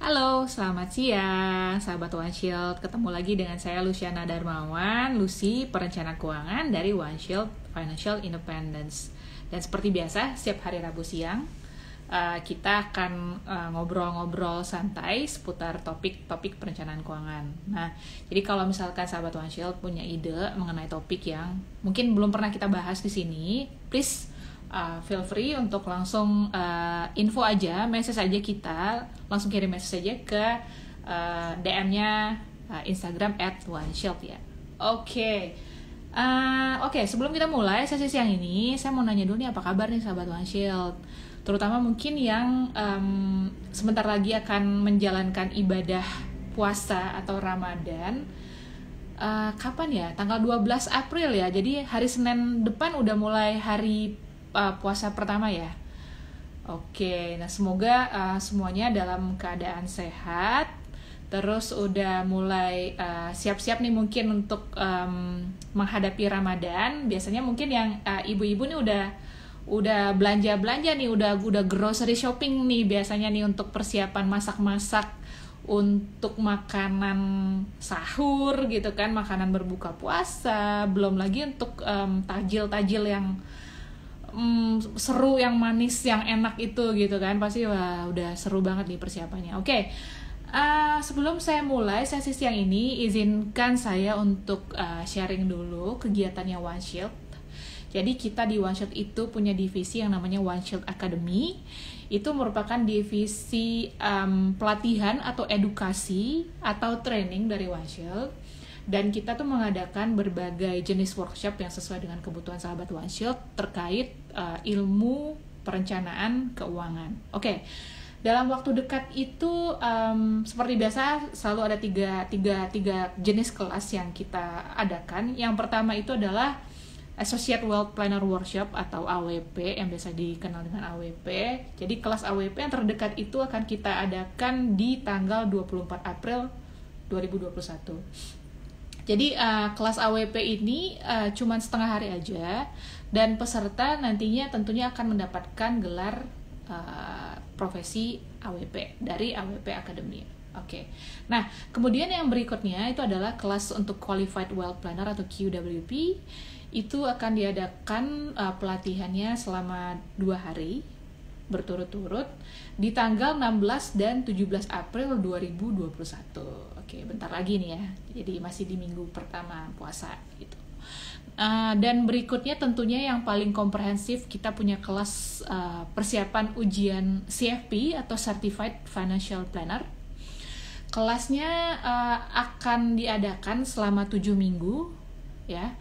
Halo, selamat siang, sahabat One Shield. Ketemu lagi dengan saya Luciana Darmawan, Lucy, perencana keuangan dari One Shield Financial Independence. Dan seperti biasa, setiap hari Rabu siang, kita akan ngobrol-ngobrol santai seputar topik-topik perencanaan keuangan. Nah, jadi kalau misalkan sahabat One Shield punya ide mengenai topik yang mungkin belum pernah kita bahas di sini, please feel free untuk langsung info aja, message aja kita, langsung kirim message aja ke DM-nya Instagram @oneshield ya. Oke, sebelum kita mulai sesi siang ini, saya mau nanya dulu nih, apa kabar nih sahabat One Shield? Terutama mungkin yang sebentar lagi akan menjalankan ibadah puasa atau Ramadan. Kapan ya? Tanggal 12 April ya. Jadi hari Senin depan udah mulai hari puasa pertama ya. Oke, nah semoga semuanya dalam keadaan sehat. Terus udah mulai siap-siap nih mungkin untuk menghadapi Ramadan. Biasanya mungkin yang ibu-ibu nih udah belanja-belanja nih, udah grocery shopping nih biasanya nih untuk persiapan masak-masak untuk makanan sahur gitu kan, makanan berbuka puasa. Belum lagi untuk tajil-tajil yang seru, yang manis, yang enak itu gitu kan, pasti wah udah seru banget nih persiapannya. Oke, sebelum saya mulai sesi siang ini, izinkan saya untuk sharing dulu kegiatannya One Shield. Jadi kita di One Shield itu punya divisi yang namanya One Shield Academy. Itu merupakan divisi pelatihan atau edukasi atau training dari One Shield. Dan kita tuh mengadakan berbagai jenis workshop yang sesuai dengan kebutuhan sahabat One Shield terkait ilmu perencanaan keuangan. Oke, dalam waktu dekat itu seperti biasa selalu ada tiga jenis kelas yang kita adakan. Yang pertama itu adalah Associate Wealth Planner Workshop atau AWP, yang biasa dikenal dengan AWP. Jadi kelas AWP yang terdekat itu akan kita adakan di tanggal 24 April 2021. Jadi kelas AWP ini cuma setengah hari aja, dan peserta nantinya tentunya akan mendapatkan gelar profesi AWP dari AWP Academy. Oke. Nah, kemudian yang berikutnya itu adalah kelas untuk Qualified Wealth Planner atau QWP. Itu akan diadakan pelatihannya selama 2 hari berturut-turut di tanggal 16 dan 17 April 2021. Oke, bentar lagi nih ya. Jadi masih di minggu pertama puasa gitu. Dan berikutnya tentunya yang paling komprehensif, kita punya kelas persiapan ujian CFP atau Certified Financial Planner. Kelasnya akan diadakan selama 7 minggu ya.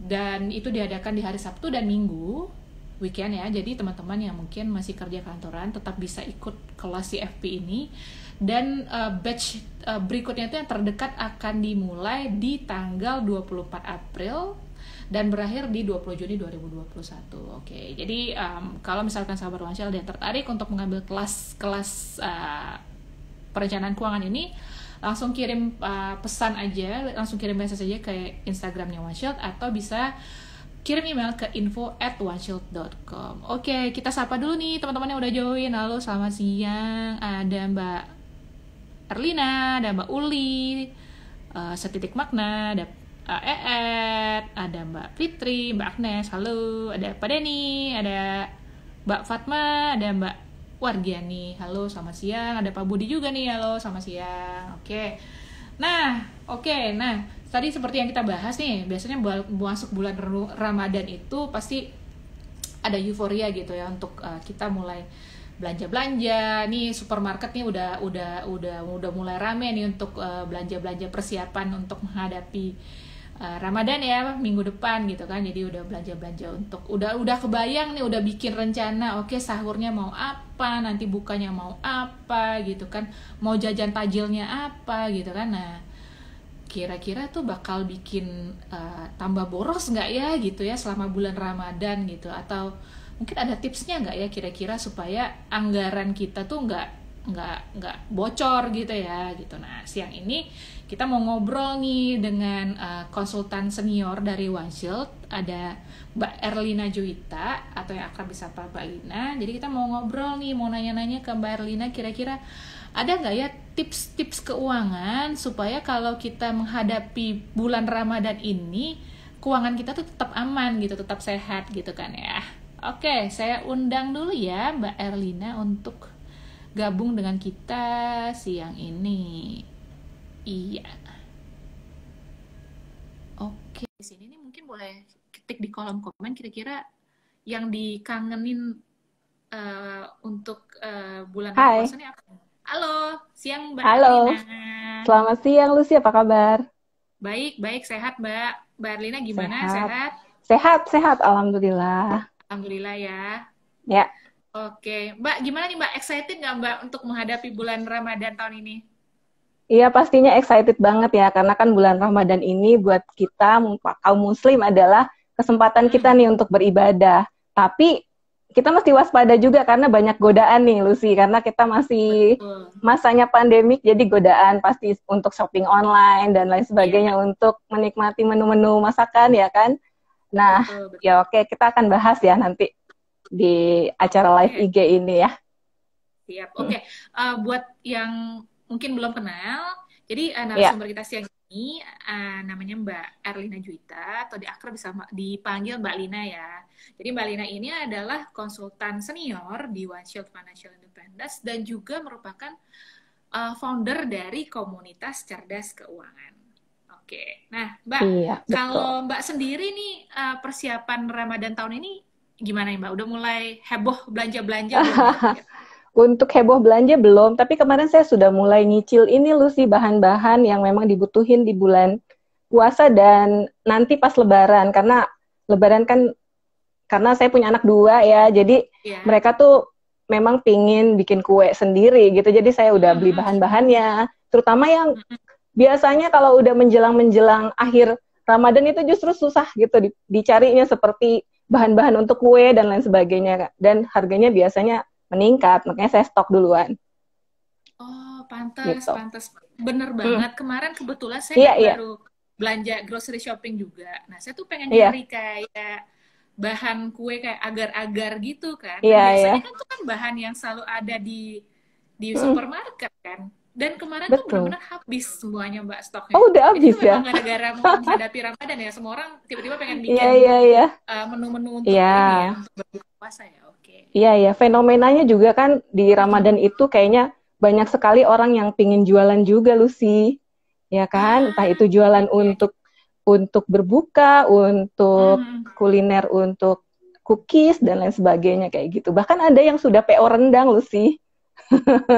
Dan itu diadakan di hari Sabtu dan Minggu, weekend ya. Jadi teman-teman yang mungkin masih kerja kantoran tetap bisa ikut kelas CFP ini. Dan batch berikutnya itu yang terdekat akan dimulai di tanggal 24 April dan berakhir di 20 Juni 2021. Oke, jadi kalau misalkan sahabat One Shield yang tertarik untuk mengambil kelas perencanaan keuangan ini, langsung kirim pesan aja, langsung kirim message aja ke Instagramnya One Shield, atau bisa kirim email ke info@oneshield.com. Oke, kita sapa dulu nih teman-teman yang udah join. Halo, selamat siang. Ada Mbak Erlina, ada Mbak Uli, Setitik Makna, ada ada Mbak Fitri, Mbak Agnes, halo. Ada Pak Denny, ada Mbak Fatma, ada Mbak Wargiani, halo, selamat siang. Ada Pak Budi juga nih, halo, selamat siang. Nah, tadi seperti yang kita bahas nih, biasanya masuk bulan Ramadan itu pasti ada euforia gitu ya untuk kita mulai belanja-belanja. Nih supermarket nih udah mulai rame nih untuk belanja-belanja persiapan untuk menghadapi Ramadan ya, minggu depan gitu kan. Jadi udah belanja-belanja untuk udah kebayang nih, udah bikin rencana, oke, sahurnya mau apa, nanti bukanya mau apa gitu kan, mau jajan tajilnya apa gitu kan. Nah, kira-kira tuh bakal bikin tambah boros nggak ya gitu ya selama bulan Ramadan gitu, atau mungkin ada tipsnya nggak ya kira-kira supaya anggaran kita tuh nggak nggak bocor gitu ya gitu. Nah, siang ini kita mau ngobrol nih dengan konsultan senior dari One Shield, ada Mbak Erlina Juwita atau yang akrab disapa Mbak Lina. Jadi kita mau ngobrol nih, mau nanya-nanya ke Mbak Erlina, kira-kira ada nggak ya tips-tips keuangan supaya kalau kita menghadapi bulan Ramadan ini keuangan kita tuh tetap aman gitu, tetap sehat gitu kan ya. Oke, saya undang dulu ya Mbak Erlina untuk gabung dengan kita siang ini. Iya. Oke, di sini nih mungkin boleh ketik di kolom komen kira-kira yang dikangenin untuk bulan Hai, puasa ini apa? Halo, siang Mbak halo. Erlina. Selamat siang, Lucy. Apa kabar? Baik, baik, sehat Mbak. Mbak Erlina gimana? Sehat. Sehat? Sehat, sehat. Alhamdulillah. Alhamdulillah ya. Ya, Oke, Mbak, gimana nih Mbak? Excited nggak Mbak untuk menghadapi bulan Ramadan tahun ini? iya pastinya excited banget ya, karena kan bulan Ramadan ini buat kita, kaum muslim adalah kesempatan kita Hmm, nih untuk beribadah. Tapi kita mesti waspada juga karena banyak godaan nih, Lucy. Karena kita masih betul. masanya pandemik, jadi godaan pasti untuk shopping online dan lain sebagainya Iya, untuk menikmati menu-menu masakan ya kan. Nah, betul, betul. ya oke, kita akan bahas ya nanti di acara live Oke, IG ini ya. siap. Oke, buat yang mungkin belum kenal, jadi Ya, narasumber kita siang ini namanya Mbak Erlina Juwita atau diakrab bisa dipanggil Mbak Lina ya. Jadi Mbak Lina ini adalah konsultan senior di One Shield Financial Independence dan juga merupakan founder dari komunitas cerdas keuangan. Oke, nah Mbak, iya, betul. kalau Mbak sendiri nih persiapan Ramadan tahun ini gimana nih Mbak? Udah mulai heboh belanja-belanja belum kira-kira? Untuk heboh belanja belum, tapi kemarin saya sudah mulai nyicil ini loh sih bahan-bahan yang memang dibutuhin di bulan puasa dan nanti pas Lebaran karena Lebaran kan karena saya punya anak dua ya, jadi Ya. mereka tuh memang pingin bikin kue sendiri gitu, jadi saya udah beli Hmm, bahan-bahannya, terutama yang hmm, hmm. biasanya kalau udah menjelang-menjelang akhir Ramadan itu justru susah gitu dicarinya seperti bahan-bahan untuk kue dan lain sebagainya dan harganya biasanya meningkat, makanya saya stok duluan Oh, pantas, gitu. pantas. Bener Hmm. banget. Kemarin kebetulan saya Iya, kan iya, baru belanja grocery shopping juga. Nah, saya tuh pengen iya, nyari kayak bahan kue kayak agar-agar gitu kan. Dan iya, iya. biasanya kan tuh kan bahan yang selalu ada di Hmm, supermarket kan. Dan kemarin tuh betul. bener-bener habis semuanya Mbak stoknya. Oh, udah Jadi habis memang ya? gara-gara mau menghadapi Ramadan ya, semua orang tiba-tiba pengen Iya, bikin iya, iya. menu-menu untuk Iya, ini ya, untuk berbuka puasa ya. Oke. iya, iya. Fenomenanya juga kan di Ramadan Mm-mm. itu kayaknya banyak sekali orang yang pingin jualan juga, Lucy. Ya kan? Entah Ah, itu iya, jualan iya, iya. untuk berbuka, untuk Mhm. kuliner, untuk cookies dan lain sebagainya kayak gitu. Bahkan ada yang sudah PO rendang, Lucy.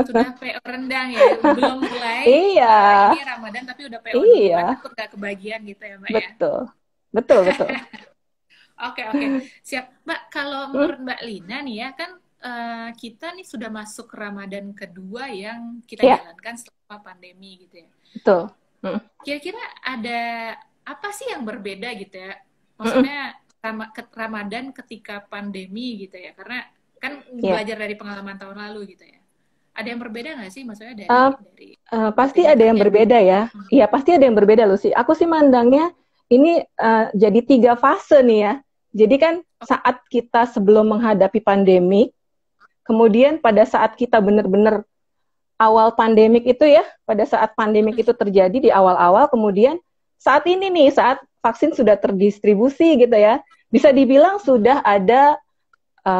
Sudah PO rendang ya, belum mulai Iya, ini Ramadan tapi udah PO duluan, iya, takut gak kebagian gitu ya Mbak ya. betul, betul, betul. Oke, oke, siap Mbak. Kalau Hmm, menurut Mbak Lina nih ya kan kita nih sudah masuk Ramadan kedua yang kita ya, jalankan selama pandemi gitu ya. betul. Hmm, Kira-kira ada apa sih yang berbeda gitu ya? hmm, Maksudnya Ramadan ketika pandemi gitu ya, karena kan ya. belajar dari pengalaman tahun lalu gitu ya. Ada yang berbeda nggak sih maksudnya Eh, dari pasti ada yang rutinitasnya? berbeda ya. Iya, pasti ada yang berbeda, Lucy. Aku sih mandangnya ini jadi 3 fase nih ya. Jadi kan Oke. saat kita sebelum menghadapi pandemi, kemudian pada saat kita benar-benar awal pandemik itu ya, pada saat pandemik itu terjadi di awal-awal, kemudian saat ini nih, saat vaksin sudah terdistribusi gitu ya, bisa dibilang sudah ada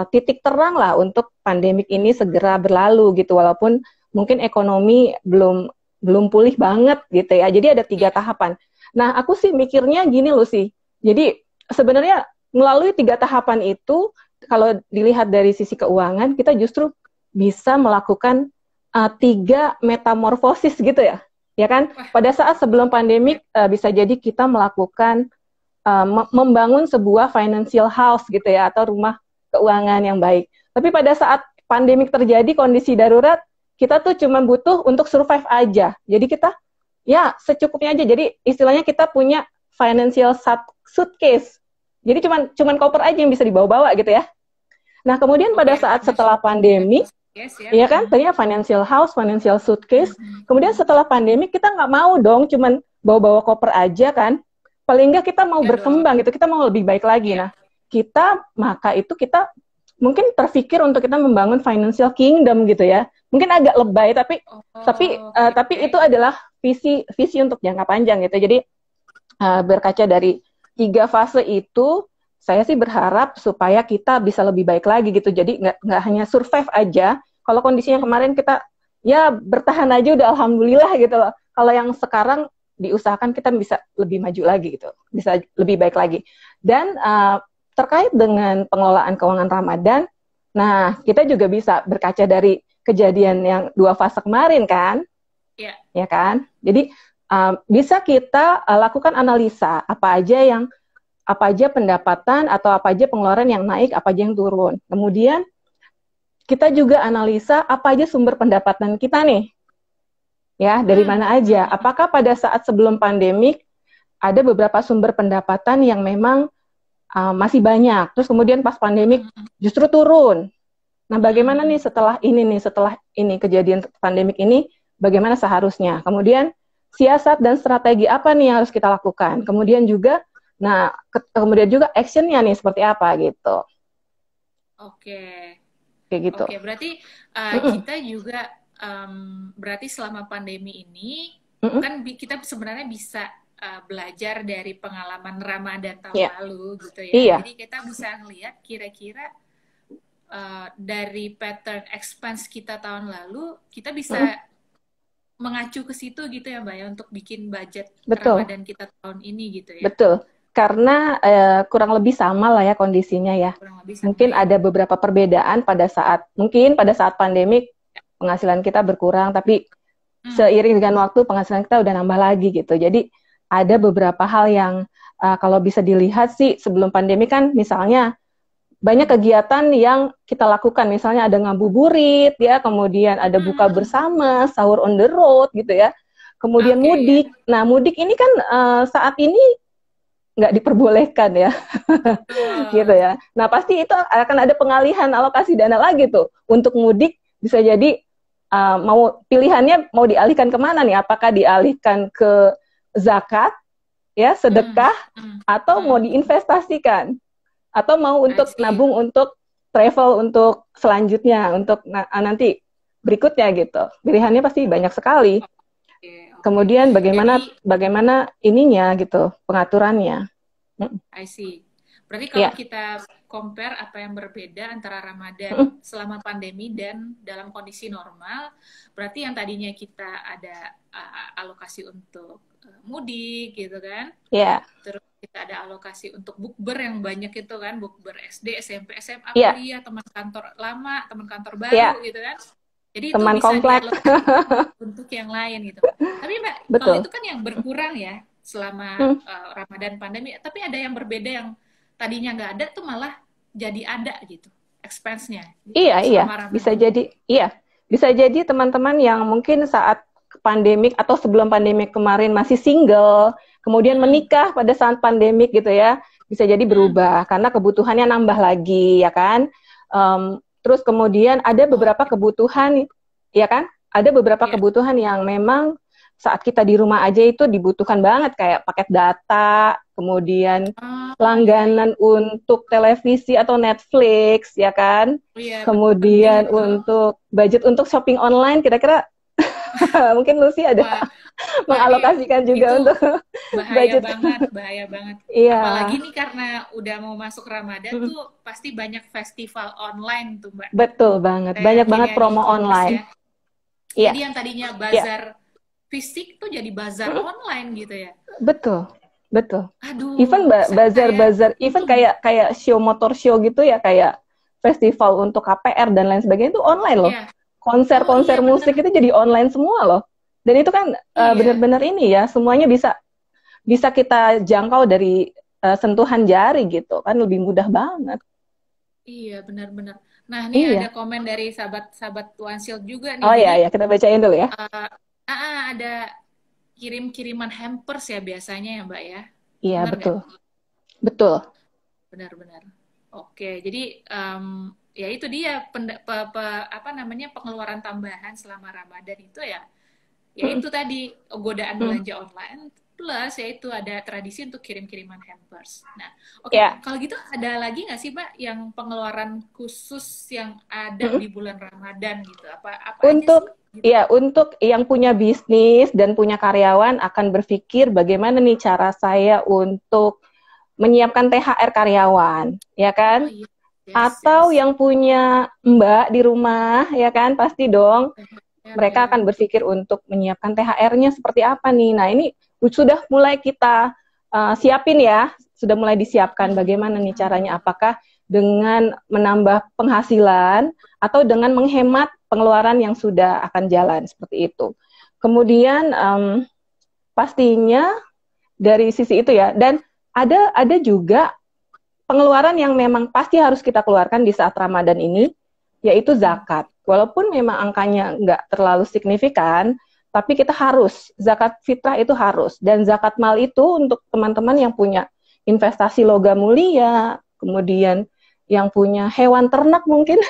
titik terang lah untuk pandemik ini segera berlalu gitu, walaupun mungkin ekonomi belum belum pulih banget gitu ya. Jadi ada 3 tahapan. Nah, aku sih mikirnya gini loh sih. Jadi sebenarnya melalui 3 tahapan itu, kalau dilihat dari sisi keuangan, kita justru bisa melakukan 3 metamorfosis gitu ya. Ya kan? Wah, Pada saat sebelum oke. pandemik bisa jadi kita melakukan membangun sebuah financial house gitu ya, atau rumah keuangan yang baik. Tapi pada saat pandemik terjadi, kondisi darurat, kita tuh cuma butuh untuk survive aja. Jadi kita ya secukupnya aja. Jadi istilahnya kita punya financial suitcase. Jadi cuman koper aja yang bisa dibawa-bawa gitu ya. Nah, kemudian pada Oke, saat financial setelah pandemi, independence. Yes ya. Iya kan? Tadinya financial house, financial suitcase. Kemudian setelah pandemi kita nggak mau dong, cuman bawa-bawa koper aja kan. Paling nggak kita mau Enggak dong. berkembang gitu, kita mau lebih baik lagi. Iya. Nah, kita mungkin terpikir untuk kita membangun financial kingdom gitu ya. Mungkin agak lebay, tapi Oke. itu adalah visi visi untuk jangka panjang gitu. Jadi berkaca dari 3 fase itu, saya sih berharap supaya kita bisa lebih baik lagi gitu. Jadi nggak hanya survive aja. Kalau kondisinya kemarin kita ya bertahan aja udah alhamdulillah gitu loh. Kalau yang sekarang diusahakan kita bisa lebih maju lagi gitu, bisa lebih baik lagi. Dan terkait dengan pengelolaan keuangan Ramadan, nah kita juga bisa berkaca dari kejadian yang 2 fase kemarin kan, ya kan. Jadi bisa kita lakukan analisa apa aja pendapatan atau apa aja pengeluaran yang naik, apa aja yang turun. Kemudian kita juga analisa apa aja sumber pendapatan kita nih. Ya, dari mana aja? Apakah pada saat sebelum pandemik ada beberapa sumber pendapatan yang memang masih banyak, terus kemudian pas pandemik justru turun. Nah, bagaimana nih setelah ini kejadian pandemik ini, bagaimana seharusnya? Kemudian siasat dan strategi apa nih yang harus kita lakukan? Kemudian juga actionnya nih seperti apa gitu. Oke. Kayak gitu. Oke, berarti kita juga berarti selama pandemi ini kan kita sebenarnya bisa belajar dari pengalaman Ramadan tahun lalu gitu ya. Iya. Jadi kita bisa ngelihat kira-kira dari pattern expense kita tahun lalu, kita bisa mengacu ke situ gitu ya Mbak ya, untuk bikin budget Ramadan kita tahun ini gitu ya. Betul. Karena kurang lebih sama lah ya kondisinya ya. Mungkin ada beberapa perbedaan pada saat pandemik penghasilan kita berkurang, tapi seiring dengan waktu penghasilan kita udah nambah lagi gitu. Jadi ada beberapa hal yang kalau bisa dilihat sih sebelum pandemi kan misalnya banyak kegiatan yang kita lakukan, misalnya ada ngabuburit ya, kemudian ada buka bersama, sahur on the road gitu ya. Kemudian mudik. Nah, mudik ini kan saat ini nggak diperbolehkan ya, gitu ya. Nah, pasti itu akan ada pengalihan alokasi dana lagi tuh untuk mudik. Bisa jadi pilihannya mau dialihkan kemana nih? Apakah dialihkan ke zakat, ya sedekah, atau mau diinvestasikan, atau mau untuk nabung untuk travel untuk selanjutnya, untuk nanti berikutnya gitu. Pilihannya pasti banyak sekali. Kemudian bagaimana ininya gitu, pengaturannya. I see. Berarti kalau kita compare apa yang berbeda antara Ramadan selama pandemi dan dalam kondisi normal, berarti yang tadinya kita ada alokasi untuk mudik gitu kan. Terus kita ada alokasi untuk bukber yang banyak itu kan, bukber SD, SMP, SMA, kuliah, teman kantor lama, teman kantor baru gitu kan. Jadi teman itu bisa dialokasikan untuk yang lain gitu. Tapi Mbak, kalau itu kan yang berkurang ya selama Ramadan pandemi, tapi ada yang berbeda yang tadinya nggak ada tuh malah jadi ada gitu expense-nya. Gitu, iya, bisa jadi teman-teman yang mungkin saat pandemik atau sebelum pandemik kemarin masih single, kemudian menikah pada saat pandemik gitu ya, bisa jadi berubah karena kebutuhannya nambah lagi ya kan. Terus kemudian ada beberapa kebutuhan, ya kan? Ada beberapa kebutuhan yang memang saat kita di rumah aja itu dibutuhkan banget, kayak paket data, kemudian langganan untuk televisi atau Netflix, ya kan? Kemudian untuk budget untuk shopping online, kira-kira mungkin Lucy ada mengalokasikan juga untuk budget. Bahaya banget. Iya. Apalagi nih karena udah mau masuk Ramadan tuh pasti banyak festival online tuh Mbak. Betul banget, banyak banget promo online. Ya. Jadi yang tadinya bazar fisik tuh jadi bazar online gitu ya. Betul. Aduh. Even bazar, even kayak show motor show gitu ya, kayak festival untuk KPR dan lain sebagainya itu online loh. Konser musik itu jadi online semua loh. Dan itu kan benar-benar ini ya, semuanya bisa kita jangkau dari sentuhan jari gitu, kan lebih mudah banget. Iya, benar-benar. Nah, ini ada komen dari sahabat One Shield juga nih. Oh iya, kita bacain dulu ya. Ada kirim-kiriman hampers ya biasanya ya Mbak ya? Iya, betul. Benar-benar. Oke, jadi ya itu dia apa namanya pengeluaran tambahan selama Ramadan itu ya, ya Mm-mm. itu tadi godaan Mm. belanja online plus yaitu ada tradisi untuk kirim-kiriman hampers. Nah, oke, Ya, kalau gitu ada lagi nggak sih Mbak yang pengeluaran khusus yang ada mm-mm. di bulan Ramadan gitu? Apa aja sih? Untuk Gitu. ya untuk yang punya bisnis dan punya karyawan akan berpikir bagaimana nih cara saya untuk menyiapkan THR karyawan, ya Oh kan? iya, yes, Atau yes. yang punya mbak di rumah, ya kan? Pasti dong THR mereka ya. akan berpikir untuk menyiapkan THR-nya seperti apa nih. Nah, ini sudah mulai kita siapin ya, sudah mulai disiapkan bagaimana nih caranya, apakah dengan menambah penghasilan atau dengan menghemat pengeluaran yang sudah akan jalan, seperti itu. Kemudian pastinya dari sisi itu ya, dan ada juga pengeluaran yang memang pasti harus kita keluarkan di saat Ramadan ini, yaitu zakat. Walaupun memang angkanya nggak terlalu signifikan, tapi kita harus, zakat fitrah itu harus. Dan zakat mal itu untuk teman-teman yang punya investasi logam mulia, kemudian yang punya hewan ternak mungkin,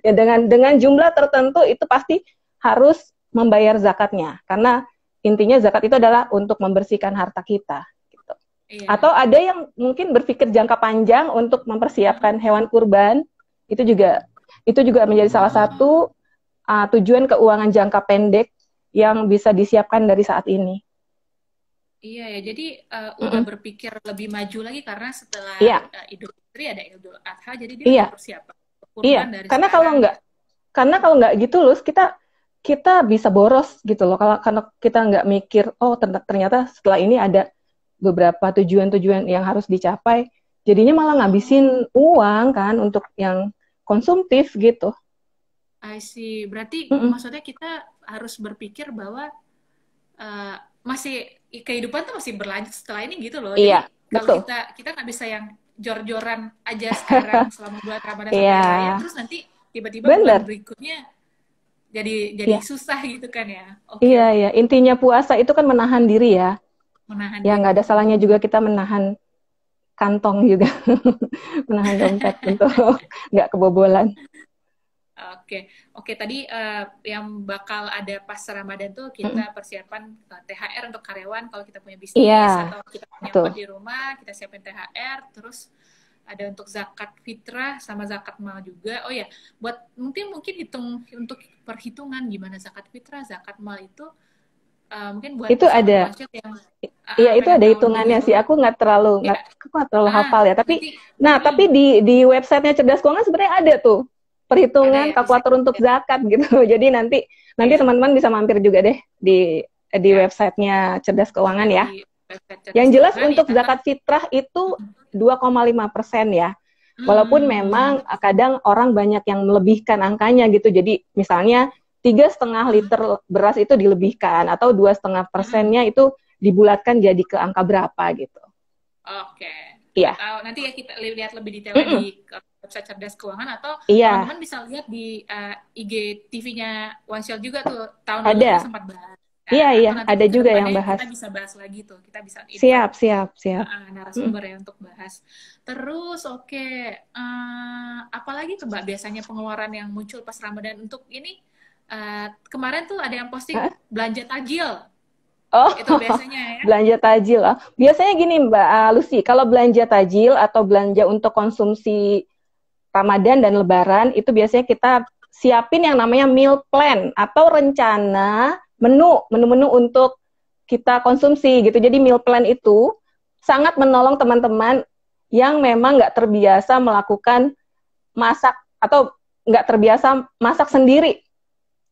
ya dengan jumlah tertentu itu pasti harus membayar zakatnya. Karena intinya zakat itu adalah untuk membersihkan harta kita. Gitu. Atau Iya. ada yang mungkin berpikir jangka panjang untuk mempersiapkan hewan kurban, itu juga menjadi salah Oh, satu tujuan keuangan jangka pendek yang bisa disiapkan dari saat ini. iya ya. Jadi udah Mm-mm. berpikir lebih maju lagi karena setelah Iya, Idul Fitri ada Idul Adha, jadi dia udah iya, persiapan iya. kurban dari Karena sekarang ya. kalau nggak gitu loh, kita bisa boros gitu loh. Karena kita nggak mikir, oh ternyata setelah ini ada beberapa tujuan-tujuan yang harus dicapai, jadinya malah ngabisin Oh, uang kan untuk yang konsumtif gitu. I see. Berarti Mm-mm. maksudnya kita harus berpikir bahwa eh, masih kehidupan tuh masih berlanjut setelah ini gitu loh. Iya, Jadi kalau betul. kita nggak bisa yang jor-joran aja sekarang selama bulan Ramadan sampai Iya, hari raya, terus nanti tiba-tiba bulan bener. berikutnya jadi Iya, susah gitu kan ya. Oke iya, oke, iya. Intinya puasa itu kan menahan diri ya. menahan Ya diri nggak ada betul. salahnya juga kita menahan kantong juga, menahan dompet untuk nggak kebobolan. Oke, oke tadi yang bakal ada pas Ramadan tuh Mm-mm. kita persiapan THR untuk karyawan kalau kita punya Iya, bisnis atau kita punya betul. empat di rumah, kita siapin THR, terus ada untuk zakat fitrah sama zakat mal juga. Oh ya, buat mungkin hitung untuk perhitungan gimana zakat fitrah, zakat mal itu mungkin buat Itu sahabat ada, wajib yang iya itu pengen ada tahu hitungannya dulu sih. ya. Aku nggak terlalu hafal ya. Tapi, Nanti nah mm, tapi di websitenya Cerdas Keuangan sebenarnya ada tuh ada perhitungan ya bisa kalkulator untuk ya. zakat gitu. Jadi nanti Ya, teman-teman bisa mampir juga deh di ya. websitenya Cerdas Ada Keuangan ya. di website Yang cerdas jelas keuangan ya untuk karena zakat fitrah itu 2,5% ya. Walaupun hmm, memang kadang orang banyak yang melebihkan angkanya gitu. Jadi misalnya 3,5 liter beras itu dilebihkan atau 2,5%-nya itu dibulatkan jadi ke angka berapa gitu. oke. Iya, Nanti ya kita lihat lebih detailnya mm-mm. di website cerdas keuangan atau Iya, teman-teman bisa lihat di IG TV-nya One Shell juga tuh tahun lalu kita ada. sempat bahas Iya, kan, iya, atau nanti ada ke juga yang depannya bahas. kita bisa bahas lagi tuh, kita bisa invite Siap, siap, siap. Mm. narasumber ya untuk bahas. Terus oke, apalagi tuh Mbak biasanya pengeluaran yang muncul pas Ramadan untuk ini, kemarin tuh ada yang posting Hah? belanja takjil Oh, itu biasanya ya. belanja tajil. Ah. Biasanya gini Mbak Lucy, kalau belanja tajil atau belanja untuk konsumsi Ramadan dan Lebaran, itu biasanya kita siapin yang namanya meal plan atau rencana menu-menu untuk kita konsumsi gitu. Jadi meal plan itu sangat menolong teman-teman yang memang nggak terbiasa melakukan masak atau nggak terbiasa masak sendiri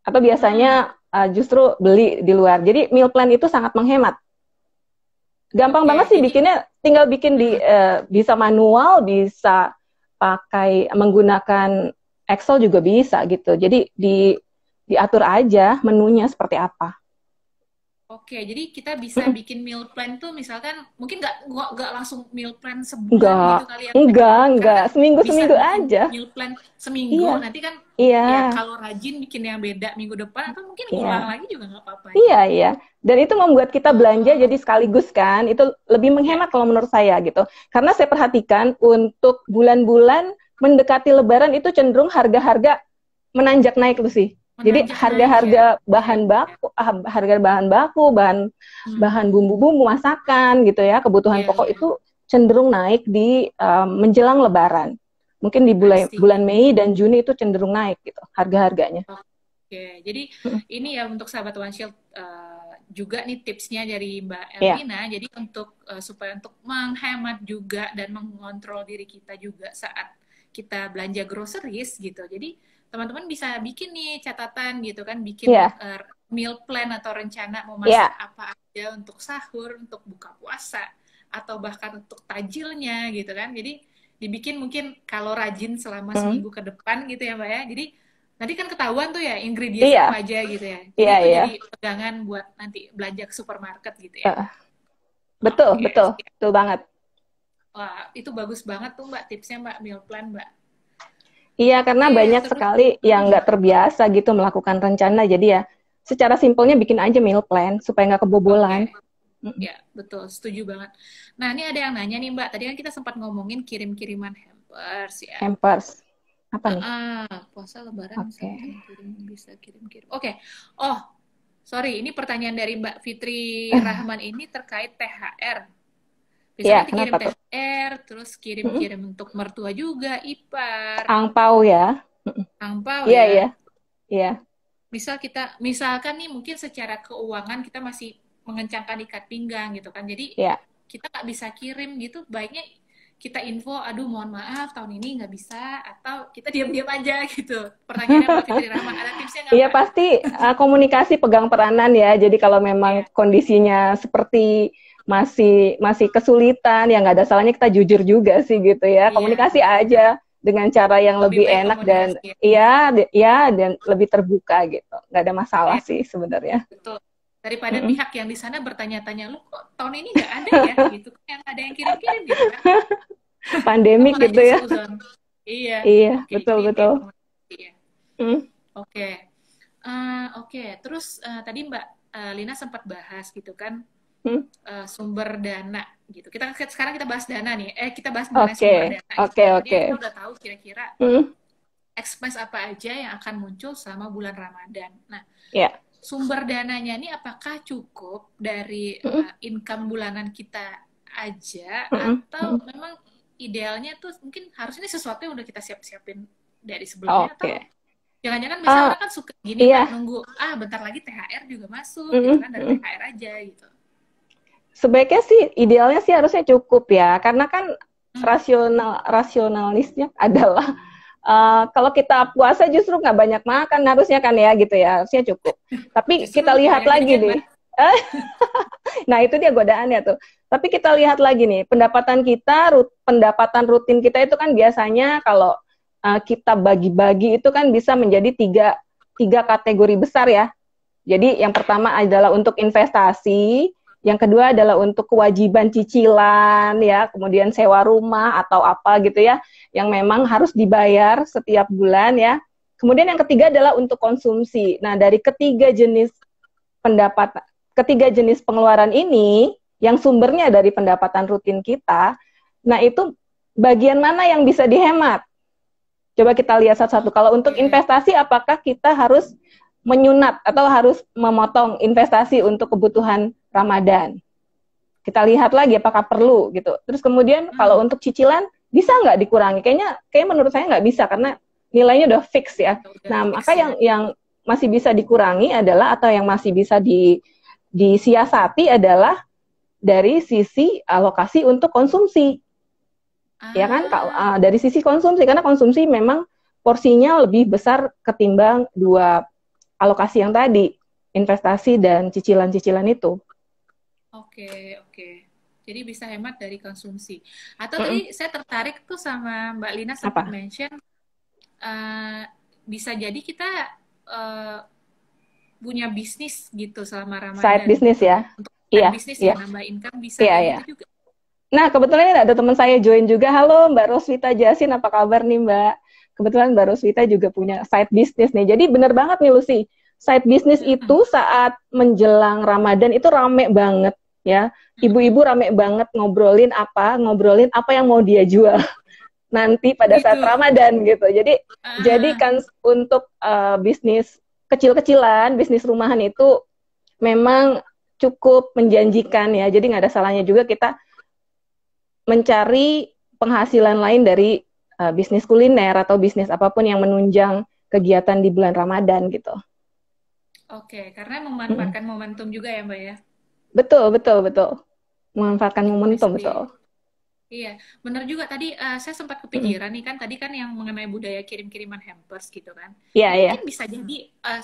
atau Hmm, biasanya justru beli di luar. Jadi meal plan itu sangat menghemat. Gampang oke, banget sih jadi bikinnya, tinggal bikin mm, bisa manual, bisa pakai menggunakan Excel juga bisa gitu. Jadi diatur aja menunya seperti apa. oke, jadi kita bisa bikin meal plan tuh misalkan mungkin nggak langsung meal plan sebulan Enggak, gitu kali ya, Mbak, ya. Karena enggak. Seminggu bisa bikin aja. meal plan seminggu, Iya, nanti kan ya iya, kalau rajin bikin yang beda minggu depan atau mungkin ngulang iya. lagi juga nggak apa-apa Iya, gitu. iya. Dan itu membuat kita belanja Oh, jadi sekaligus kan. Itu lebih ya, menghemat kalau menurut saya gitu. Karena saya perhatikan untuk bulan-bulan mendekati Lebaran itu cenderung harga-harga menanjak naik tuh sih. Jadi harga-harga bahan baku, bahan bumbu-bumbu masakan gitu ya, kebutuhan pokok itu cenderung naik di menjelang Lebaran. Mungkin di bulan Mei dan Juni itu cenderung naik gitu harga-harganya. Oke, jadi ini ya untuk sahabat One Shield juga nih tipsnya dari Mbak Elvina. Jadi untuk supaya untuk menghemat juga dan mengontrol diri kita juga saat kita belanja groceries gitu. Jadi teman-teman bisa bikin nih catatan gitu kan, bikin meal plan atau rencana mau masak apa aja untuk sahur, untuk buka puasa, atau bahkan untuk tajilnya gitu kan. Jadi dibikin mungkin kalau rajin selama seminggu ke depan gitu ya Mbak ya. Jadi nanti kan ketahuan tuh ya ingredients apa aja gitu ya. Jadi itu jadi pegangan buat nanti belanja ke supermarket gitu ya. Betul banget. Wah, itu bagus banget tuh Mbak tipsnya Mbak, meal plan Mbak. Iya, karena banyak sekali yang nggak terbiasa gitu melakukan rencana. Jadi ya secara simpelnya bikin aja meal plan supaya nggak kebobolan. Ya, betul. Setuju banget. Nah, ini ada yang nanya nih Mbak. Tadi kan kita sempat ngomongin kirim-kiriman hampers ya. Hampers. Apa nih? Puasa Lebaran bisa kirim-kirim. Oke. Oh, sorry. Ini pertanyaan dari Mbak Fitri Rahman ini terkait THR. Bisa kirim THR, terus kirim-kirim untuk mertua juga, ipar. Angpau ya. Angpau ya. Iya. Misalkan nih mungkin secara keuangan kita masih mengencangkan ikat pinggang gitu kan. Jadi kita nggak bisa kirim gitu, baiknya kita info, aduh mohon maaf tahun ini nggak bisa, atau kita diam-diam aja gitu. Pertanyaannya Mbak Fitri Rahman, ada tipsnya nggak? Iya pasti komunikasi pegang peranan ya. Jadi kalau memang kondisinya seperti masih kesulitan, ya nggak ada salahnya kita jujur juga sih gitu ya. Komunikasi aja dengan cara yang lebih enak dan dan lebih terbuka gitu. Nggak ada masalah sih sebenarnya. Betul. Daripada pihak yang di sana bertanya-tanya, lu kok tahun ini nggak ada ya gitu, yang ada yang kirim-kirim gitu kan. Pandemik gitu ya. Iya, betul. Oke. Terus tadi Mbak Lina sempat bahas gitu kan, sumber dana gitu. Sekarang kita bahas dana nih. Kita bahas mengenai sumber dana. Jadi kita udah tahu kira-kira expense apa aja yang akan muncul selama bulan Ramadan. Nah, sumber dananya ini apakah cukup dari income bulanan kita aja, atau memang idealnya tuh mungkin harusnya sesuatu yang udah kita siap-siapin dari sebelumnya, atau jangan-jangan biasanya orang kan suka gini kan, nunggu bentar lagi THR juga masuk gitu kan, dari THR aja gitu. Sebaiknya sih idealnya sih harusnya cukup ya, karena kan rasionalisnya adalah kalau kita puasa justru nggak banyak makan harusnya kan ya gitu ya, harusnya cukup. Tapi justru kita lihat lagi nih, nah itu dia godaannya tuh. Tapi kita lihat lagi nih, pendapatan rutin kita itu kan biasanya kalau kita bagi-bagi itu kan bisa menjadi tiga kategori besar ya. Jadi yang pertama adalah untuk investasi, yang kedua adalah untuk kewajiban cicilan ya, kemudian sewa rumah atau apa gitu ya, yang memang harus dibayar setiap bulan ya. Kemudian yang ketiga adalah untuk konsumsi. Nah, dari ketiga jenis pengeluaran ini, yang sumbernya dari pendapatan rutin kita, nah itu bagian mana yang bisa dihemat? Coba kita lihat satu-satu. Kalau untuk investasi, apakah kita harus menyunat atau harus memotong investasi untuk kebutuhan Ramadan? Kita lihat lagi apakah perlu gitu. Terus kemudian kalau untuk cicilan bisa nggak dikurangi? Kayaknya menurut saya nggak bisa karena nilainya udah fix ya. Nah, maka yang masih bisa dikurangi adalah, atau yang masih bisa disiasati adalah dari sisi alokasi untuk konsumsi. Ya kan, dari sisi konsumsi, karena konsumsi memang porsinya lebih besar ketimbang dua alokasi yang tadi, investasi dan cicilan-cicilan itu. Oke. Jadi bisa hemat dari konsumsi. Atau tadi saya tertarik tuh sama Mbak Lina sempat mention, bisa jadi kita punya bisnis gitu selama Ramadan. Side business ya? Untuk bisnis ya, nambah income bisa gitu juga. Nah, kebetulan ada teman saya join juga. Halo Mbak Roswita Jasin, apa kabar nih Mbak? Kebetulan Mbak Roswita juga punya side business nih. Jadi benar banget nih Lucy, side business itu saat menjelang Ramadan itu rame banget ya. Ibu-ibu rame banget ngobrolin apa yang mau dia jual. nanti Oh pada saat gitu. Ramadan gitu. Jadi Ah, kan untuk bisnis kecil-kecilan, bisnis rumahan itu memang cukup menjanjikan ya. Jadi nggak ada salahnya juga kita mencari penghasilan lain dari bisnis kuliner atau bisnis apapun yang menunjang kegiatan di bulan Ramadan gitu. oke, karena Mm-mm. memanfaatkan momentum juga ya Mbak ya. Betul, betul, betul. Memanfaatkan I momentum, betul. see. Iya, benar juga tadi saya sempat Mm-mm. kepikiran nih kan tadi kan yang mengenai budaya kirim-kiriman hampers gitu kan. Iya, Ini iya, mungkin bisa jadi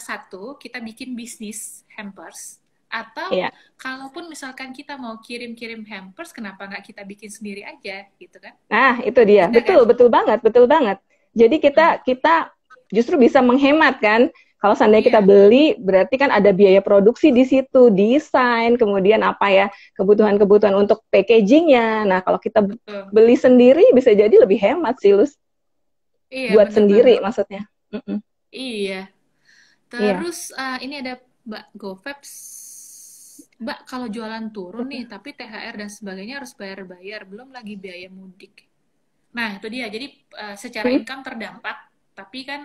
satu kita bikin bisnis hampers atau iya. kalaupun misalkan kita mau kirim-kirim hampers, kenapa nggak kita bikin sendiri aja gitu kan? Nah, itu dia. Bisa kan? Betul, betul banget, betul banget. Jadi Hmm. kita kita justru bisa menghemat kan. Kalau seandainya kita Iya, beli, berarti kan ada biaya produksi di situ, desain, kemudian apa ya, kebutuhan-kebutuhan untuk packagingnya. Nah, kalau kita betul. beli sendiri bisa jadi lebih hemat sih, Lus. Iya, Buat bener sendiri banget. maksudnya. Mm-mm. Iya. Iya. Terus ini ada Mbak Goveps. Mbak, kalau jualan turun nih, tapi THR dan sebagainya harus bayar-bayar, belum lagi biaya mudik. Nah, itu dia. Jadi secara Mm. income terdampak, tapi kan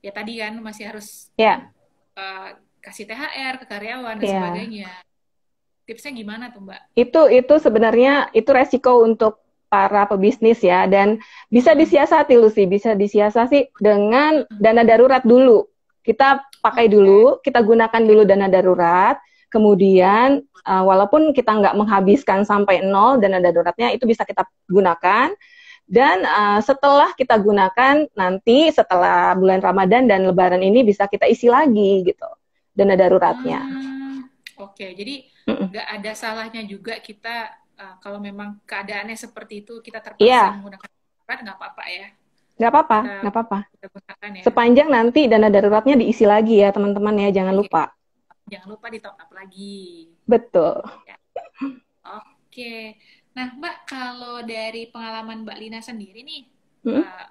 ya tadi kan masih harus Ya, eh, kasih THR ke karyawan dan ya. sebagainya. Tipsnya gimana tuh, Mbak? Itu sebenarnya itu resiko untuk para pebisnis ya, dan bisa Mm-mm. disiasati Lucy, bisa disiasati dengan Mm-mm. dana darurat dulu. Kita pakai Oke. dulu, kita gunakan Iya. dulu dana darurat, kemudian walaupun kita nggak menghabiskan sampai nol, dana daruratnya itu bisa kita gunakan, dan setelah kita gunakan nanti setelah bulan Ramadan dan Lebaran ini bisa kita isi lagi gitu dana daruratnya. Oke. Jadi Mm-mm. nggak ada salahnya juga kita kalau memang keadaannya seperti itu kita terpaksa Iya, menggunakan alat nggak apa-apa ya nggak apa-apa, kita nggak apa-apa. kita gunakan ya. Sepanjang nanti dana daruratnya diisi lagi ya teman-teman ya, jangan Oke, lupa. jangan lupa di top up lagi. Betul. Ya. Oke. Nah, Mbak, kalau dari pengalaman Mbak Lina sendiri nih, Hmm? eh,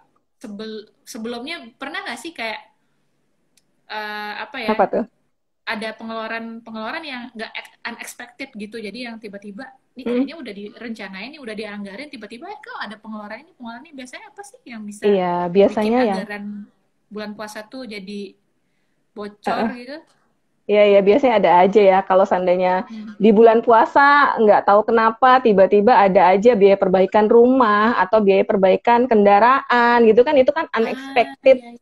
sebelumnya pernah nggak sih kayak apa ya, Apa tuh? ada pengeluaran-pengeluaran yang nggak unexpected gitu, jadi yang tiba-tiba ini Hmm? kayaknya udah direncanain, ini udah dianggarin, tiba-tiba kok ada pengeluaran ini biasanya apa sih yang bisa Iya, bikin biasanya yang anggaran bulan puasa tuh jadi bocor uh, gitu? ya ya biasanya ada aja ya kalau seandainya Hmm. di bulan puasa nggak tahu kenapa tiba-tiba ada aja biaya perbaikan rumah atau biaya perbaikan kendaraan gitu kan, itu kan Ah, unexpected iya, iya.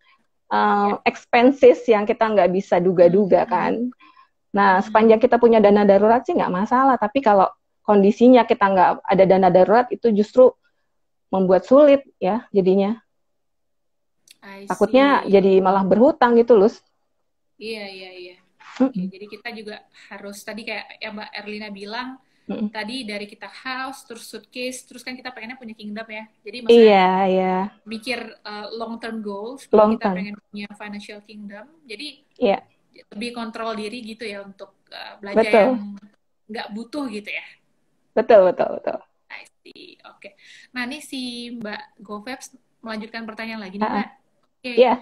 expenses yang kita nggak bisa Hmm, duga-duga hmm, kan. Nah, hmm. sepanjang kita punya dana darurat sih nggak masalah, tapi kalau kondisinya kita nggak ada dana darurat itu justru membuat sulit ya jadinya. I Takutnya see. jadi malah berhutang gitu, Lus. Iya, iya, iya. Oke, Mm-mm. jadi kita juga harus tadi kayak yang Mbak Erlina bilang, Mm-mm. tadi dari kita house, terus suitcase, terus kan kita pengennya punya kingdom ya. Jadi maksudnya Iya, iya. mikir long term goals sebelum Long kita term. pengen punya financial kingdom. Jadi Iya, lebih kontrol diri gitu ya untuk belanja yang betul. nggak butuh gitu ya. Betul, betul, betul. I see. Oke. Nah, ini si Mbak Goveps melanjutkan pertanyaan lagi nih, Ah, ah. Mbak. Oke, Iya,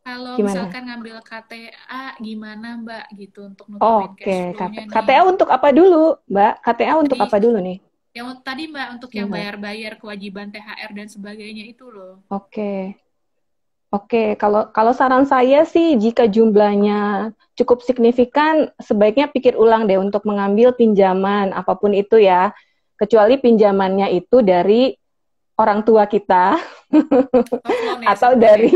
kalau gimana? misalkan ngambil KTA, gimana Mbak gitu untuk nutupin Oke, cash flow-nya KTA nih? untuk apa dulu, Mbak? KTA untuk Tadi apa dulu nih? yang tadi Mbak untuk yang Gimana? bayar-bayar kewajiban THR dan sebagainya itu loh. Oke. Oke, kalau kalau saran saya sih jika jumlahnya cukup signifikan, sebaiknya pikir ulang deh untuk mengambil pinjaman apapun itu ya. Kecuali pinjamannya itu dari orang tua kita Soft loan ya, atau soft loan ya.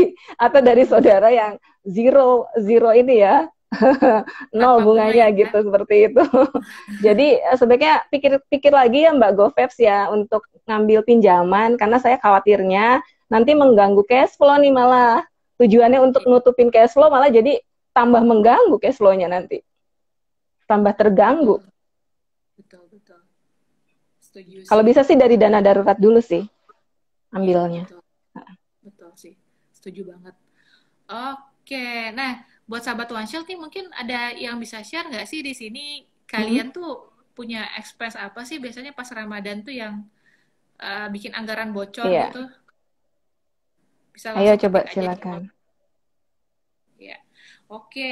dari saudara yang zero zero ini ya, nol Tanpa bunga bunganya ya. gitu seperti itu. Jadi sebaiknya pikir-pikir lagi ya Mbak Goveps ya untuk ngambil pinjaman, karena saya khawatirnya nanti mengganggu cash flow nih, malah tujuannya untuk nutupin cash flow malah jadi tambah mengganggu cash flow-nya, nanti tambah terganggu. Betul, betul, betul. Setuju Kalau sih. bisa sih dari dana darurat dulu sih Iya, ambilnya. betul. Betul sih. Setuju banget. Oke, nah buat sahabat One Shield nih mungkin ada yang bisa share nggak sih di sini Hmm? kalian tuh punya expense apa sih biasanya pas Ramadan tuh yang bikin anggaran bocor Iya, gitu? Bisa ayo langsung coba ketik aja di silakan. kolom. Ya, oke.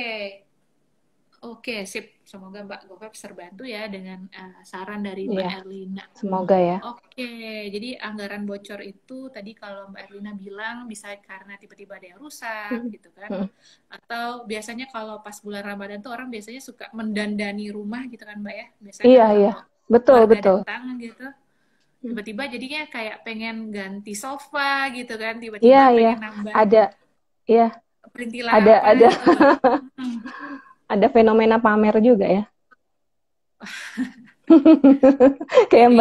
Oke, sip. Semoga Mbak Gofeb terbantu ya dengan saran dari Mbak Iya, Erlina. semoga ya. Oke, jadi anggaran bocor itu tadi kalau Mbak Erlina bilang bisa karena tiba-tiba ada yang rusak Mm, gitu kan. mm. Atau biasanya kalau pas bulan Ramadan tuh orang biasanya suka mendandani rumah gitu kan Mbak ya. Biasanya Iya, kan iya, kalau betul, keluarga betul. datang gitu, Mm. tiba-tiba jadinya kayak pengen ganti sofa gitu kan, Iya, tiba-tiba iya, pengen nambah ada, iya, perintilan apa ada, gitu loh. Hmm. ada fenomena pamer juga ya. Kayak Jadi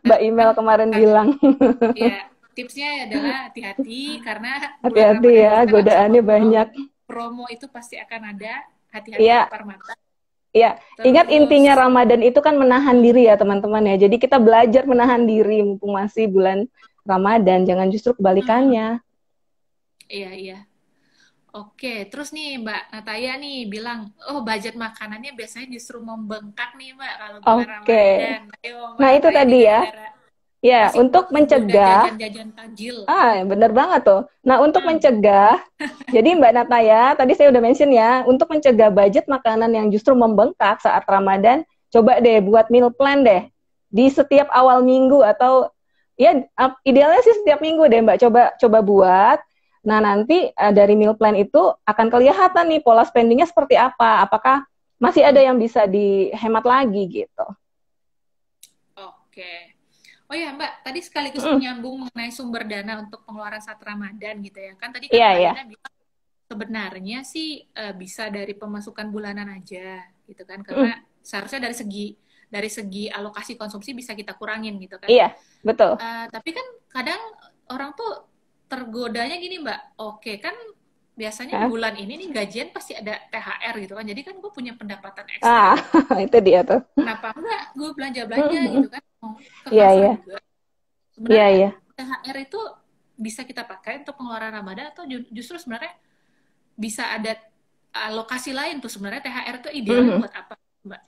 Mbak Email kemarin kan bilang. ya, tipsnya adalah hati-hati karena bulan Hati-hati Ramadan ya, ini kan habis godaannya ngobrol, banyak. promo itu pasti akan ada, hati-hati Iya, lapar mata. iya. Ingat intinya Terus, Ramadan itu kan menahan hmm, diri ya teman-teman ya. Jadi kita belajar menahan diri mumpung masih bulan Ramadan, jangan justru hmm, kebalikannya. iya iya. Oke, terus nih Mbak Nataya nih bilang, oh budget makanannya biasanya justru membengkak nih Mbak kalau bulan Oke. Ramadan. Ayo Mbak Nah, itu Nataya nih tadi ya. gara-gara Ya, masih untuk tergoda mencegah, jajan-jajan takjil. bener banget tuh. Nah, untuk Hmm, mencegah, jadi Mbak Nataya, tadi saya udah mention ya, untuk mencegah budget makanan yang justru membengkak saat Ramadan, coba deh buat meal plan deh. Di setiap awal minggu atau ya idealnya sih setiap minggu deh Mbak, coba buat. Nah, nanti dari meal plan itu akan kelihatan nih pola spendingnya seperti apa. Apakah masih ada hmm, yang bisa dihemat lagi gitu. oke. Oh ya Mbak, tadi sekaligus Mm, menyambung mengenai sumber dana untuk pengeluaran saat Ramadan gitu ya. Kan tadi kan iya, Mbak iya. Lina bilang sebenarnya sih bisa dari pemasukan bulanan aja gitu kan. Karena Mm, seharusnya dari segi alokasi konsumsi bisa kita kurangin gitu kan. iya, betul. Tapi kan kadang orang tuh tergodanya gini Mbak. Oke kan biasanya Ya. bulan ini nih gajian pasti ada THR gitu kan. Jadi kan gue punya pendapatan ekstra Ah, nih. itu dia tuh. Kenapa enggak gue belanja-belanja gitu kan. Mau ke Iya, cover iya. juga. Iya, Sebenarnya iya. THR itu bisa kita pakai untuk pengeluaran Ramadan atau justru sebenarnya bisa ada alokasi lain tuh sebenarnya THR itu idealnya Mhm. buat apa, Mbak?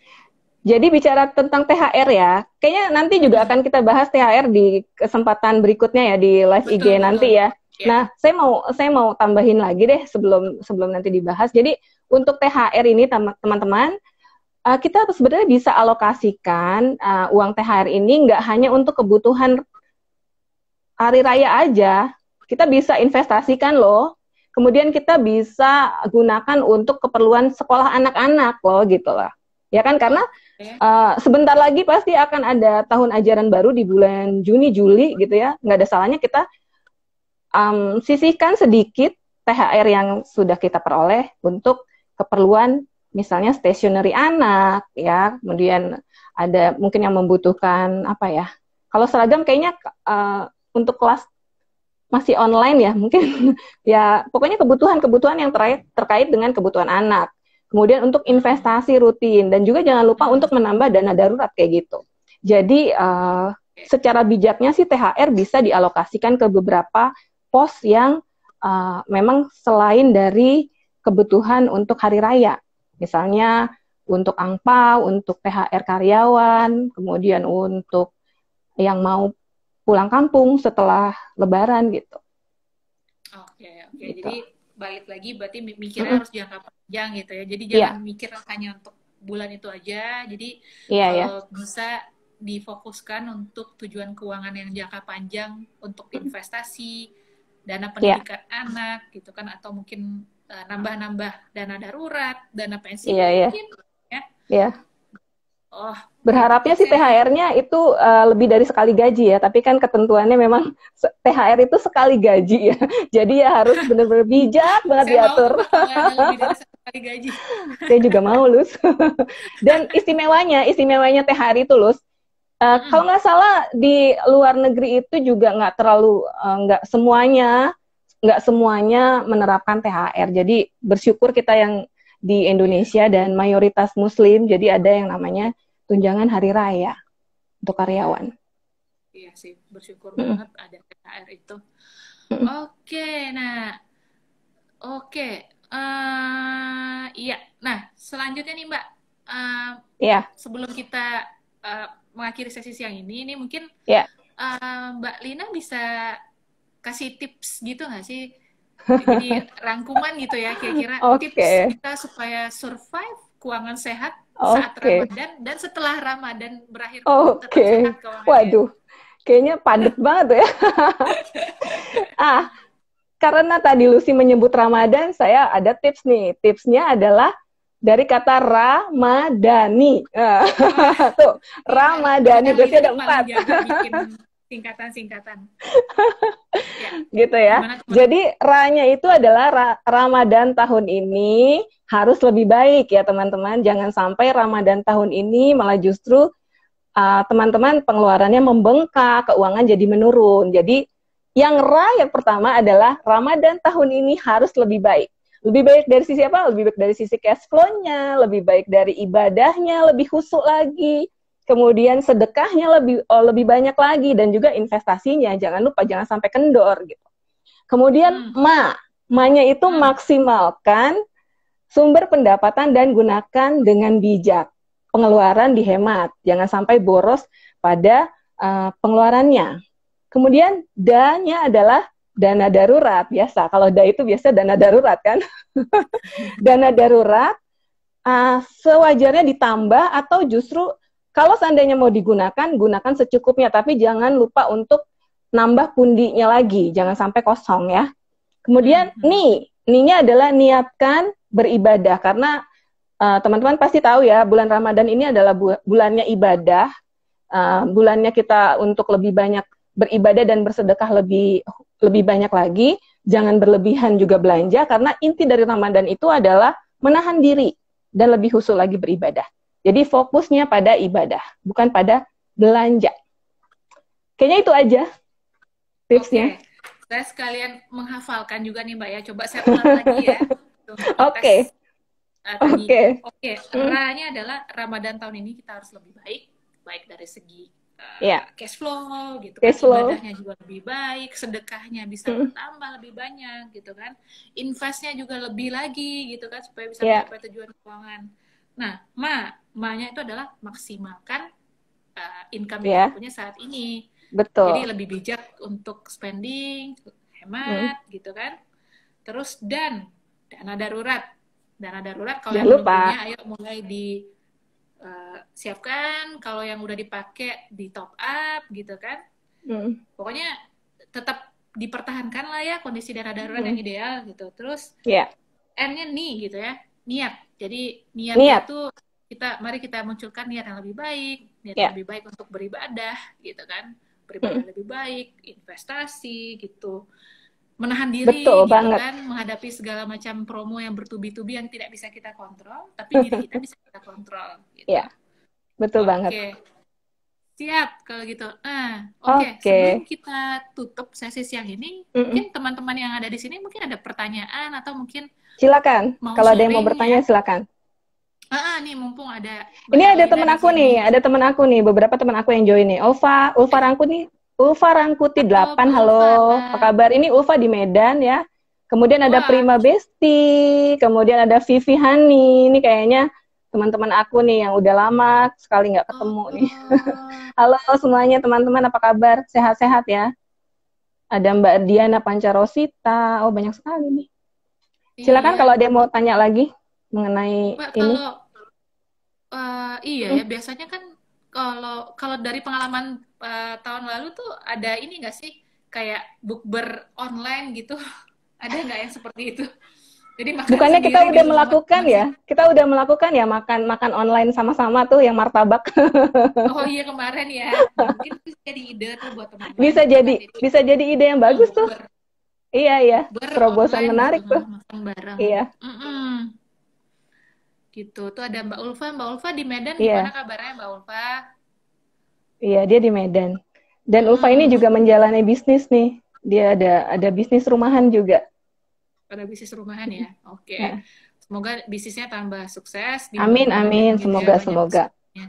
Jadi bicara tentang THR ya, kayaknya nanti juga Hmm, akan kita bahas THR di kesempatan berikutnya ya di live IG betul nanti betul. ya. Ya. Nah, saya mau tambahin lagi deh sebelum sebelum nanti dibahas. Jadi untuk THR ini teman-teman, kita sebenarnya bisa alokasikan uang THR ini nggak hanya untuk kebutuhan hari raya aja, kita bisa investasikan loh. Kemudian kita bisa gunakan untuk keperluan sekolah anak-anak loh gitu lah. Ya kan karena Oke. sebentar lagi pasti akan ada tahun ajaran baru di bulan Juni Juli gitu ya. Nggak ada salahnya kita sisihkan sedikit THR yang sudah kita peroleh untuk keperluan misalnya stationery anak ya. Kemudian ada mungkin yang membutuhkan apa ya? Kalau seragam kayaknya untuk kelas masih online ya mungkin ya pokoknya kebutuhan-kebutuhan yang terkait dengan kebutuhan anak. Kemudian untuk Hmm, investasi rutin dan juga jangan lupa hmm, untuk menambah dana darurat kayak gitu. Jadi oke. secara bijaknya sih THR bisa dialokasikan ke beberapa pos yang memang selain dari kebutuhan untuk hari raya. Misalnya untuk angpau, untuk THR karyawan, kemudian untuk yang mau pulang kampung setelah Lebaran gitu. Oke, oke. Gitu. Jadi balik lagi berarti mikirnya Mm-mm. harus jangka panjang gitu ya. Jadi jangan Iya, mikir hanya untuk bulan itu aja. Jadi iya ya. kalau bisa difokuskan untuk tujuan keuangan yang jangka panjang untuk investasi, dana Iya, pendidikan anak gitu kan atau mungkin nambah-nambah dana darurat, dana pensiun iya ya. mungkin ya. Iya. Oh, itu Berharapnya sih tipsnya. THR-nya itu lebih dari sekali gaji ya, tapi kan ketentuannya memang THR itu sekali gaji ya. Jadi ya harus benar-benar bijak banget Saya mau tuh diatur. Mbak kalau ada lebih dari satu kali gaji. Saya juga mau, Lus. Dan istimewanya THR itu, Lus, kalau Mm-mm. nggak salah di luar negeri itu juga nggak terlalu nggak semuanya menerapkan THR. Jadi bersyukur kita yang di Iya. Indonesia dan mayoritas Muslim, jadi ada yang namanya tunjangan hari raya untuk Iya, karyawan. iya sih, bersyukur Mm-mm. banget ada THR itu. Mm-mm. Oke, nah, oke, iya. Nah, selanjutnya nih Mbak, Eh, Ya, sebelum kita mengakhiri sesi siang ini mungkin ya. Mbak Lina bisa kasih tips gitu nggak sih? Jadi rangkuman gitu ya, kira-kira tips Oke. kita supaya survive keuangan sehat saat Oke. Ramadan dan setelah Ramadan berakhir pun tetap Oke. sehat keuangannya. Waduh, kayaknya padet banget ya. Ah, karena tadi Lucy menyebut Ramadan, saya ada tips nih. Tipsnya adalah dari kata Ramadhani. Wah, Tuh, ini Ramadhani Charlie berarti ada ini paling 4. jago bikin singkatan-singkatan. Ya, Gitu ya. gimana gimana? Jadi ra-nya itu adalah Ramadan tahun ini harus lebih baik ya teman-teman. Jangan sampai Ramadan tahun ini malah justru teman-teman pengeluarannya membengkak, keuangan jadi menurun. Jadi yang pertama adalah Ramadan tahun ini harus lebih baik. Lebih baik dari sisi apa? Lebih baik dari sisi cash flow-nya, lebih baik dari ibadahnya, lebih khusyuk lagi. Kemudian sedekahnya lebih banyak lagi dan juga investasinya. Jangan lupa jangan sampai kendor gitu. Kemudian Hmm, ma-nya itu hmm. maksimalkan sumber pendapatan dan gunakan dengan bijak. Pengeluaran dihemat, jangan sampai boros pada pengeluarannya. Kemudian da-nya adalah dana darurat biasa. Kalau da itu biasa dana darurat kan. Dana darurat sewajarnya ditambah atau justru kalau seandainya mau digunakan, gunakan secukupnya. Tapi jangan lupa untuk nambah pundinya lagi. Jangan sampai kosong ya. Kemudian ni-nya adalah niatkan beribadah. Karena teman-teman pasti tahu ya, bulan Ramadan ini adalah bulannya ibadah. Bulannya kita untuk lebih banyak beribadah dan bersedekah lebih banyak lagi. Jangan berlebihan juga belanja, karena inti dari Ramadan itu adalah menahan diri dan lebih khusyuk lagi beribadah. Jadi fokusnya pada ibadah, bukan pada belanja. Kayaknya itu aja tipsnya. Oke, saya sekalian menghafalkan juga nih Mbak ya. Coba saya ulang lagi ya untuk Oke, ngetes tadi. oke. Oke, ra-nya adalah Ramadan tahun ini kita harus lebih baik, baik dari segi Ya, cash flow gitu kan, cash flow. ibadahnya juga lebih baik, sedekahnya bisa bertambah lebih banyak gitu kan, investnya juga lebih lagi gitu kan supaya bisa Ya, mencapai tujuan keuangan. Nah, ma-nya itu adalah maksimalkan income yang kita ya, punya saat ini. Jadi betul. lebih bijak untuk spending, hemat gitu kan. Terus dan dana darurat. Dana darurat kalau Jangan yang belum lupa. punya ayo mulai siapkan, kalau yang udah dipakai di top up gitu kan. Pokoknya tetap dipertahankan lah ya kondisi dana darurat yang ideal gitu. Terus Ya, N-nya nih gitu ya, niat. Jadi niatnya niat. tuh mari kita munculkan niat yang lebih baik, niat yang Ya, lebih baik untuk beribadah gitu kan, beribadah lebih baik, investasi gitu, menahan betul diri gitu banget. kan, menghadapi segala macam promo yang bertubi-tubi yang tidak bisa kita kontrol, tapi diri kita bisa kita kontrol gitu. Ya, betul banget. Oke, siap kalau gitu. Oke, sebelum Oke. kita tutup sesi siang ini, Mm-mm. mungkin teman-teman yang ada di sini mungkin ada pertanyaan atau mungkin Silakan. mau Kalau ada yang mau sharing bertanya, ya. silakan. Nih mumpung ada Mbak Ini ada Erlina teman di aku sini. nih, beberapa teman aku yang join nih. Ulfa Rangkuti, Ulfa Rangkuti Halo 8, Mbak halo, Ulfa. apa kabar? Ini Ulfa di Medan ya. Kemudian ada Wah, Prima Besti, kemudian ada Vivi Hani. Ini kayaknya teman-teman aku nih yang udah lama sekali nggak ketemu nih. oh, Halo semuanya teman-teman, apa kabar? Sehat-sehat ya? Ada Mbak Diana Pancarosita. Oh, banyak sekali nih. Silakan iya. kalau ada yang mau tanya lagi mengenai Mbak ini. kalau iya ya biasanya kan kalau kalau dari pengalaman tahun lalu tuh ada ini nggak sih kayak bukber online gitu? Ada nggak yang seperti itu? Jadi makan Bukannya kita sendiri di udah rumah melakukan ya? masing-masing. Kita udah melakukan ya makan online sama-sama tuh yang martabak. Oh iya kemarin ya. Nah, mungkin itu jadi ide tuh buat teman-teman bisa gitu kan. jadi Jadi bisa jadi ide yang bagus tuh. bukber Iya iya, bukber terobosan online gitu menarik tuh. makan bareng. Iya Gitu. Tuh ada Mbak Ulfa. Mbak Ulfa di Medan gimana iya kabarnya Mbak Ulfa? iya dia di Medan. Dan Ulfa ini Mm-mm. juga menjalani bisnis nih. Dia ada bisnis rumahan juga. Pada bisnis rumahan ya. Oke. Ya. Semoga bisnisnya tambah sukses di Amin Ramadan amin, gitu ya, banyak semoga. pesannya.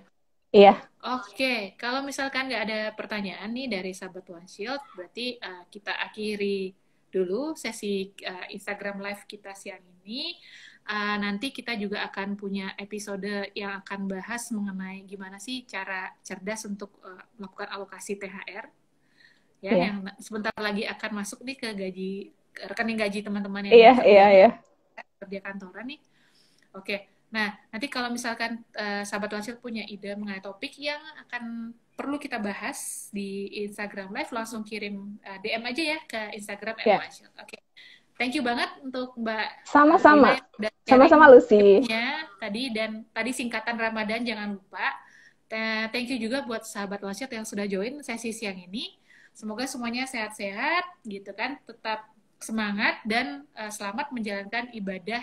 Iya Oke, kalau misalkan nggak ada pertanyaan nih dari sahabat One Shield, berarti kita akhiri dulu sesi Instagram Live kita siang ini. Nanti kita juga akan punya episode yang akan bahas mengenai gimana sih cara cerdas untuk melakukan alokasi THR, ya, iya yang sebentar lagi akan masuk nih ke rekening gaji teman-teman yang iya iya kerjanya iya. kerja kantoran nih. Oke, Nah, nanti kalau misalkan sahabat Wansil punya ide mengenai topik yang akan perlu kita bahas di Instagram Live, langsung kirim DM aja ya ke Instagram Ya, @wansil. Oke. Thank you banget untuk Mbak Lina sama-sama. yang udah sharing Sama-sama Lucy. tipsnya tadi, dan tadi singkatan Ramadan jangan lupa. Thank you juga buat sahabat Wansil yang sudah join sesi siang ini. Semoga semuanya sehat-sehat gitu kan, tetap semangat dan selamat menjalankan ibadah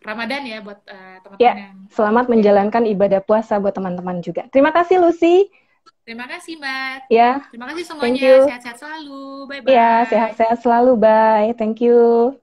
Ramadan ya buat teman-teman Ya, yang selamat menjalankan ibadah puasa buat teman-teman juga. Terima kasih Lucy. Terima kasih Mbak. Ya, Terima kasih thank semuanya. you. Sehat-sehat selalu. Ya, Bye-bye. sehat-sehat selalu. Bye. Thank you.